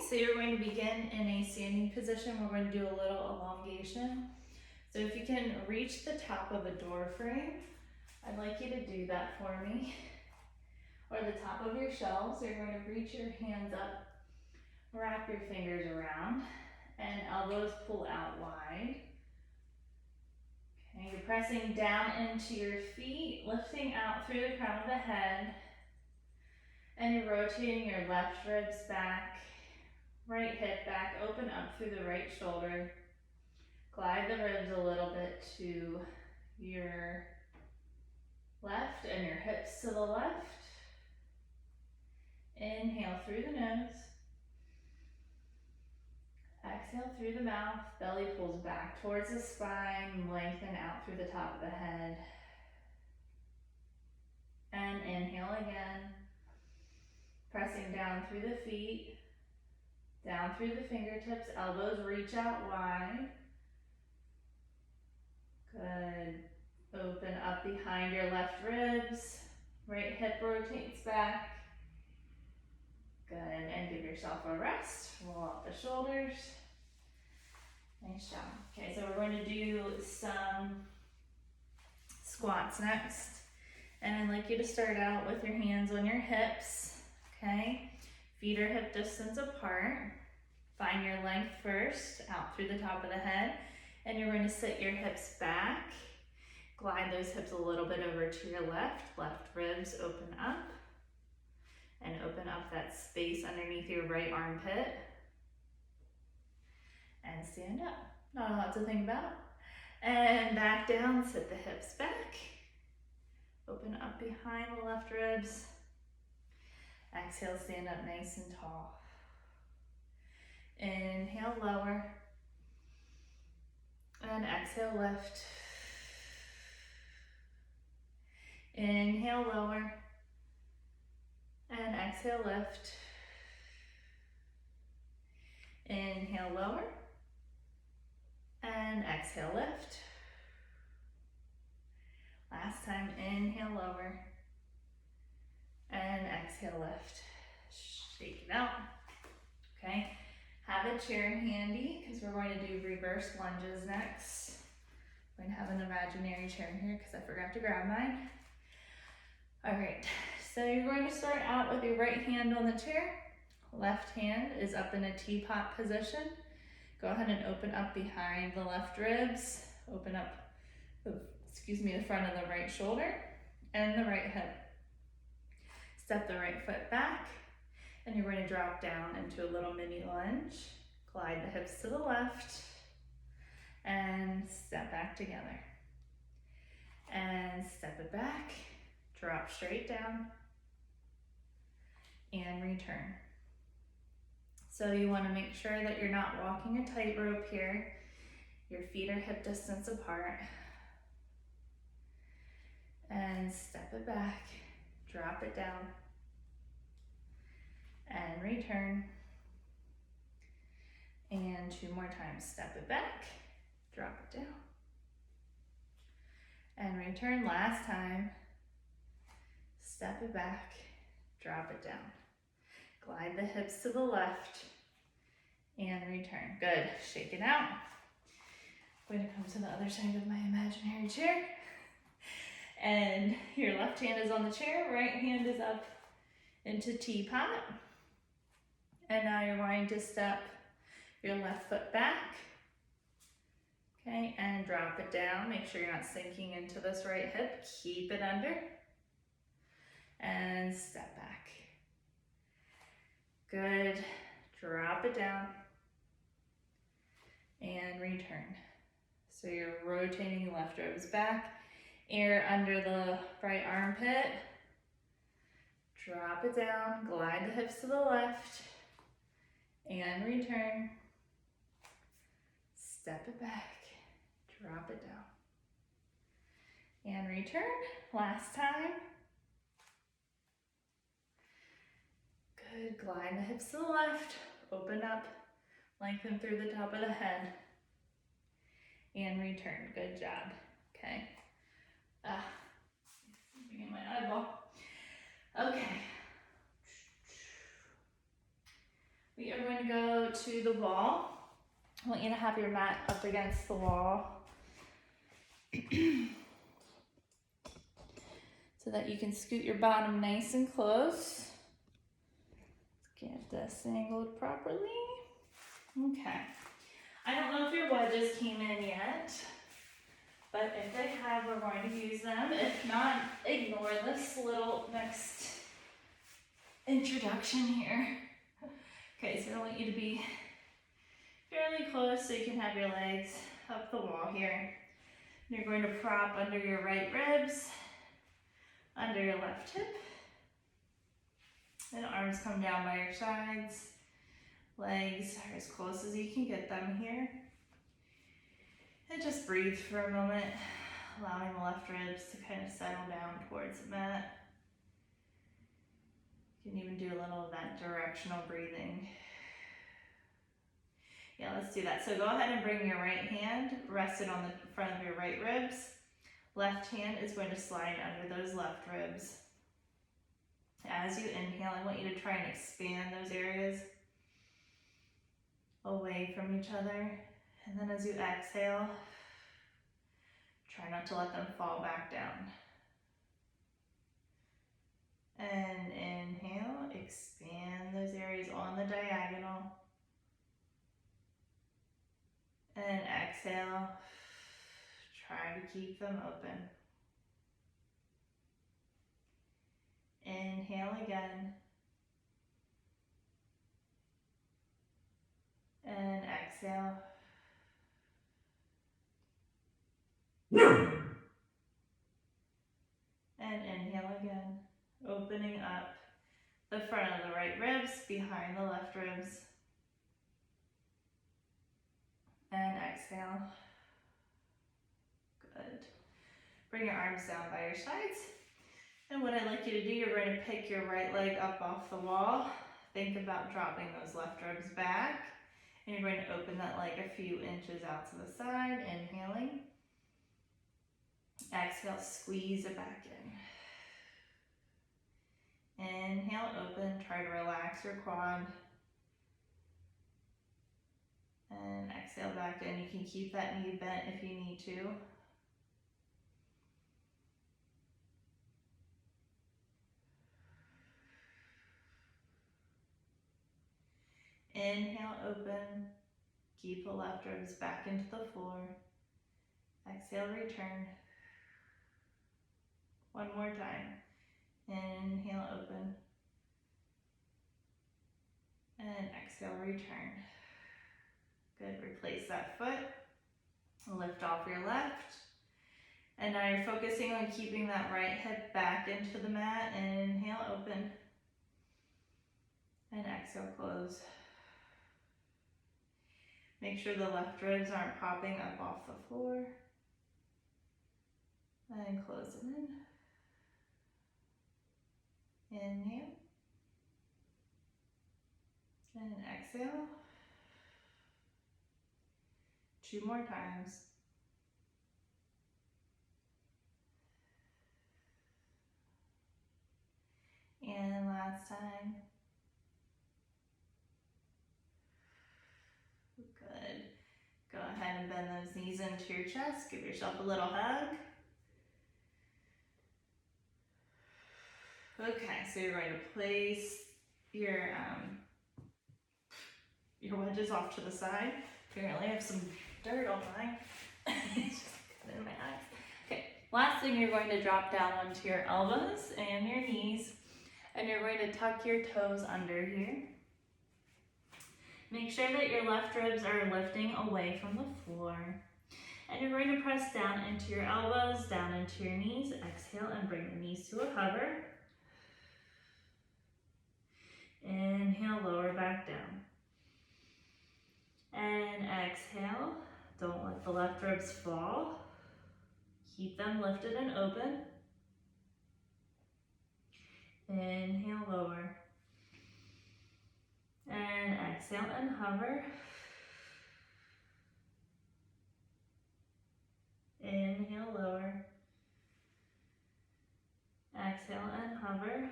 so you're going to begin in a standing position. We're going to do a little elongation. So if you can reach the top of a door frame, I'd like you to do that for me. Or the top of your shelves, you're going to reach your hands up, wrap your fingers around, and elbows pull out wide. Okay, you're pressing down into your feet, lifting out through the crown of the head, and you're rotating your left ribs back, right hip back, open up through the right shoulder. Glide the ribs a little bit to your left and your hips to the left. Inhale through the nose. Exhale through the mouth, belly pulls back towards the spine, lengthen out through the top of the head. And inhale again, pressing down through the feet, down through the fingertips, elbows reach out wide. Good. Open up behind your left ribs, right hip rotates back. Good, and give yourself a rest. Roll out the shoulders. Nice job. Okay, so we're going to do some squats next. And I'd like you to start out with your hands on your hips, okay? Feet are hip distance apart. Find your length first, out through the top of the head. And you're going to sit your hips back. Glide those hips a little bit over to your left. Left ribs open up. And open up that space underneath your right armpit. And stand up. Not a lot to think about. And back down, sit the hips back. Open up behind the left ribs. Exhale, stand up nice and tall. Inhale, lower. And exhale, lift. Inhale, lower. And exhale, lift. Inhale, lower. And exhale, lift. Last time, inhale, lower. And exhale, lift. Shake it out. Okay. Have a chair handy because we're going to do reverse lunges next. I'm going to have an imaginary chair here because I forgot to grab mine. All right. So you're going to start out with your right hand on the chair. Left hand is up in a teapot position. Go ahead and open up behind the left ribs. Open up, the front of the right shoulder and the right hip. Step the right foot back and you're going to drop down into a little mini lunge. Glide the hips to the left and step back together. And step it back, drop straight down and return. So you want to make sure that you're not walking a tightrope here. Your feet are hip distance apart. And step it back, drop it down, and return. And 2 more times, step it back, drop it down, and return. Last time, step it back, drop it down. Glide the hips to the left, and return. Good, shake it out. I'm going to come to the other side of my imaginary chair. And your left hand is on the chair, right hand is up into teapot. And now you're going to step your left foot back. Okay, and drop it down. Make sure you're not sinking into this right hip. Keep it under. And step back. Good. Drop it down. And return. So you're rotating left ribs back. Air under the right armpit. Drop it down. Glide the hips to the left. And return. Step it back. Drop it down. And return. Last time. Good. Glide the hips to the left. Open up. Lengthen through the top of the head. And return. Good job. Okay. Bring in my eyeball. Okay. We are going to go to the wall. I want you to have your mat up against the wall so that you can scoot your bottom nice and close. Get this angled properly. Okay. I don't know if your wedges came in yet, but if they have, we're going to use them. If not, ignore this little next introduction here. Okay, so I want you to be fairly close so you can have your legs up the wall here. You're going to prop under your right ribs, under your left hip, and arms come down by your sides. Legs are as close as you can get them here. And just breathe for a moment, allowing the left ribs to kind of settle down towards the mat. You can even do a little of that directional breathing. Yeah, let's do that. So go ahead and bring your right hand, rest it on the front of your right ribs. Left hand is going to slide under those left ribs. As you inhale, I want you to try and expand those areas away from each other. And then as you exhale, try not to let them fall back down. And inhale, expand those areas on the diagonal. And exhale, try to keep them open. Inhale again. And exhale. And inhale again, opening up the front of the right ribs behind the left ribs. And exhale. Good. Bring your arms down by your sides. And what I'd like you to do, you're going to pick your right leg up off the wall. Think about dropping those left ribs back. And you're going to open that leg a few inches out to the side, inhaling. Exhale, squeeze it back in. Inhale, open, try to relax your quad. And exhale back in. You can keep that knee bent if you need to. Inhale, open. Keep the left ribs back into the floor. Exhale, return. One more time. Inhale, open. And exhale, return. Good, replace that foot. Lift off your left. And now you're focusing on keeping that right hip back into the mat. Inhale, open. And exhale, close. Make sure the left ribs aren't popping up off the floor. And close them in. Inhale. And exhale. 2 more times. And last time. Good. Go ahead and bend those knees into your chest. Give yourself a little hug. Okay, so you're going to place your wedges off to the side. Apparently I have some dirt on mine. It's just in my eyes. Okay, last thing, you're going to drop down onto your elbows and your knees, and you're going to tuck your toes under here. Make sure that your left ribs are lifting away from the floor. And you're going to press down into your elbows, down into your knees. Exhale and bring the knees to a hover. Inhale, lower back down. And exhale. Don't let the left ribs fall. Keep them lifted and open. Inhale, lower. And exhale and hover. Inhale, lower. Exhale and hover.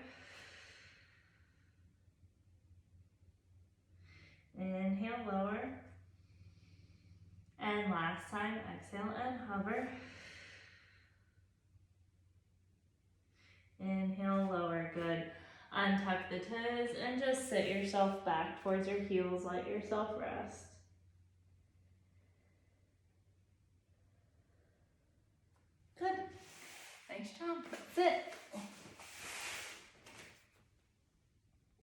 last time, exhale and hover. Inhale, lower, good. Untuck the toes and just sit yourself back towards your heels, let yourself rest. Good. Nice job. That's it.